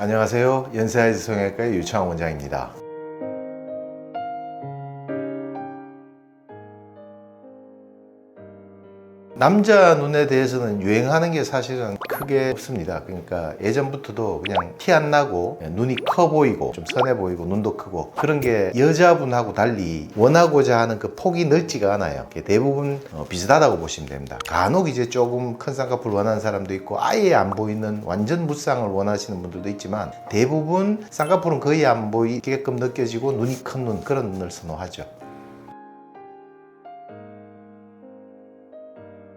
안녕하세요. 연세아이즈 성형외과의 유창원 원장입니다. 남자 눈에 대해서는 유행하는 게 사실은 크게 없습니다. 그러니까 예전부터도 그냥 티 안 나고 눈이 커 보이고 좀 선해 보이고 눈도 크고 그런 게 여자분하고 달리 원하고자 하는 그 폭이 넓지가 않아요. 대부분 비슷하다고 보시면 됩니다. 간혹 이제 조금 큰 쌍꺼풀 원하는 사람도 있고 아예 안 보이는 완전 무쌍을 원하시는 분들도 있지만 대부분 쌍꺼풀은 거의 안 보이게끔 느껴지고 눈이 큰 눈, 그런 눈을 선호하죠.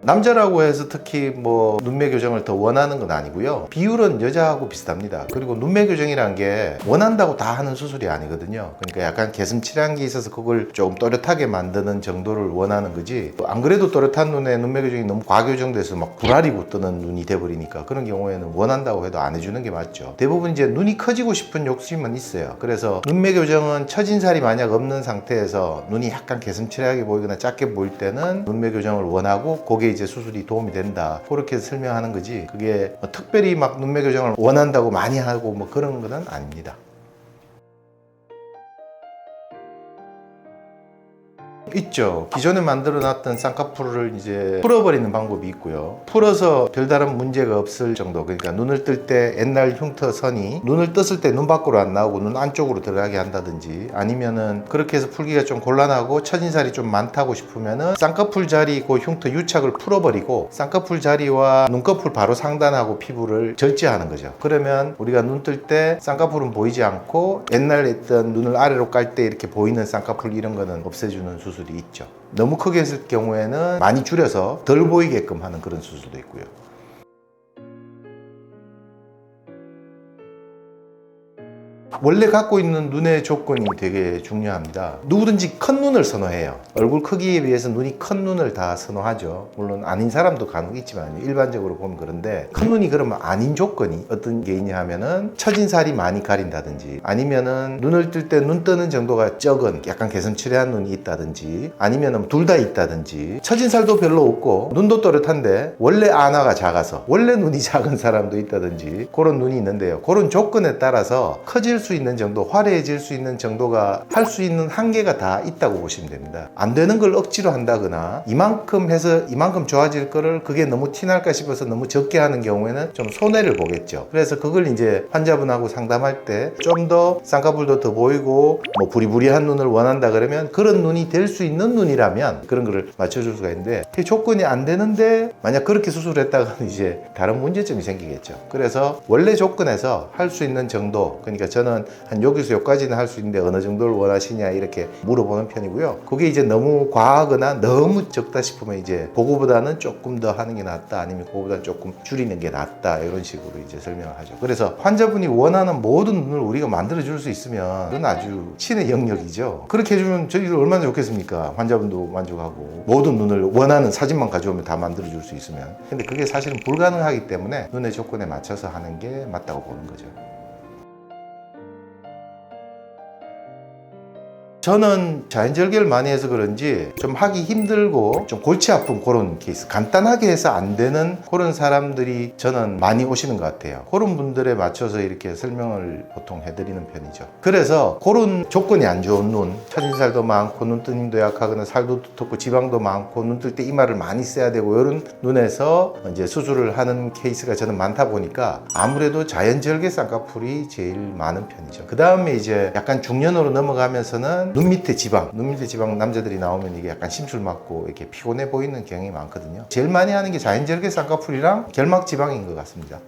남자라고 해서 특히 뭐 눈매 교정을 더 원하는 건 아니고요. 비율은 여자하고 비슷합니다. 그리고 눈매 교정이란 게 원한다고 다 하는 수술이 아니거든요. 그러니까 약간 개슴치레한 게 있어서 그걸 조금 또렷하게 만드는 정도를 원하는 거지, 안 그래도 또렷한 눈에 눈매 교정이 너무 과교정돼서 막 불알이고 뜨는 눈이 돼버리니까 그런 경우에는 원한다고 해도 안 해주는 게 맞죠. 대부분 이제 눈이 커지고 싶은 욕심은 있어요. 그래서 눈매 교정은 처진살이 만약 없는 상태에서 눈이 약간 개슴치레하게 보이거나 작게 보일 때는 눈매 교정을 원하고 그게 이제 수술이 도움이 된다, 그렇게 설명하는 거지, 그게 특별히 막 눈매 교정을 원한다고 많이 하고 뭐 그런 건 아닙니다. 있죠. 기존에 만들어 놨던 쌍꺼풀을 이제 풀어버리는 방법이 있고요. 풀어서 별다른 문제가 없을 정도, 그러니까 눈을 뜰 때 옛날 흉터 선이 눈을 떴을 때 눈 밖으로 안 나오고 눈 안쪽으로 들어가게 한다든지, 아니면은 그렇게 해서 풀기가 좀 곤란하고 처진살이 좀 많다고 싶으면은 쌍꺼풀 자리 그 흉터 유착을 풀어버리고 쌍꺼풀 자리와 눈꺼풀 바로 상단하고 피부를 절제하는 거죠. 그러면 우리가 눈 뜰 때 쌍꺼풀은 보이지 않고 옛날에 있던 눈을 아래로 깔 때 이렇게 보이는 쌍꺼풀 이런 거는 없애주는 수술이 있죠. 너무 크게 했을 경우에는 많이 줄여서 덜 보이게끔 하는 그런 수술도 있고요. 원래 갖고 있는 눈의 조건이 되게 중요합니다. 누구든지 큰 눈을 선호해요. 얼굴 크기에 비해서 눈이 큰 눈을 다 선호하죠. 물론 아닌 사람도 간혹 있지만 일반적으로 보면 그런데, 큰 눈이 그러면 아닌 조건이 어떤 게 있냐 하면은 처진살이 많이 가린다든지, 아니면은 눈을 뜰 때 눈 뜨는 정도가 적은 약간 개슴츠레한 눈이 있다든지, 아니면은 둘 다 있다든지, 처진살도 별로 없고 눈도 또렷한데 원래 안화가 작아서 원래 눈이 작은 사람도 있다든지 그런 눈이 있는데요. 그런 조건에 따라서 커질 수 있는 정도, 화려해질 수 있는 정도가 할 수 있는 한계가 다 있다고 보시면 됩니다. 안 되는 걸 억지로 한다거나 이만큼 해서 이만큼 좋아질 거를 그게 너무 티날까 싶어서 너무 적게 하는 경우에는 좀 손해를 보겠죠. 그래서 그걸 이제 환자분하고 상담할 때 좀 더 쌍꺼풀도 더 보이고 뭐 부리부리한 눈을 원한다 그러면 그런 눈이 될 수 있는 눈이라면 그런 거를 맞춰줄 수가 있는데, 그 조건이 안 되는데 만약 그렇게 수술했다가는 이제 다른 문제점이 생기겠죠. 그래서 원래 조건에서 할 수 있는 정도, 그러니까 저는 한 여기서 여기까지는 할 수 있는데 어느 정도를 원하시냐 이렇게 물어보는 편이고요. 그게 이제 너무 과하거나 너무 적다 싶으면 이제 그거보다는 조금 더 하는 게 낫다, 아니면 그거보다 조금 줄이는 게 낫다, 이런 식으로 이제 설명을 하죠. 그래서 환자분이 원하는 모든 눈을 우리가 만들어 줄 수 있으면 그건 아주 신의 영역이죠. 그렇게 해주면 저희도 얼마나 좋겠습니까? 환자분도 만족하고 모든 눈을 원하는 사진만 가져오면 다 만들어 줄 수 있으면. 근데 그게 사실은 불가능하기 때문에 눈의 조건에 맞춰서 하는 게 맞다고 보는 거죠. 저는 자연절개를 많이 해서 그런지 좀 하기 힘들고 좀 골치 아픈 그런 케이스, 간단하게 해서 안 되는 그런 사람들이 저는 많이 오시는 것 같아요. 그런 분들에 맞춰서 이렇게 설명을 보통 해드리는 편이죠. 그래서 그런 조건이 안 좋은 눈, 처진살도 많고 눈뜨림도 약하거나 살도 두텁고 지방도 많고 눈 뜰 때 이마를 많이 써야 되고 이런 눈에서 이제 수술을 하는 케이스가 저는 많다 보니까 아무래도 자연절개 쌍꺼풀이 제일 많은 편이죠. 그 다음에 이제 약간 중년으로 넘어가면서는 눈 밑에 지방 남자들이 나오면 이게 약간 심술 맞고 이렇게 피곤해 보이는 경향이 많거든요. 제일 많이 하는 게 자연절개 쌍꺼풀이랑 결막 지방인 것 같습니다.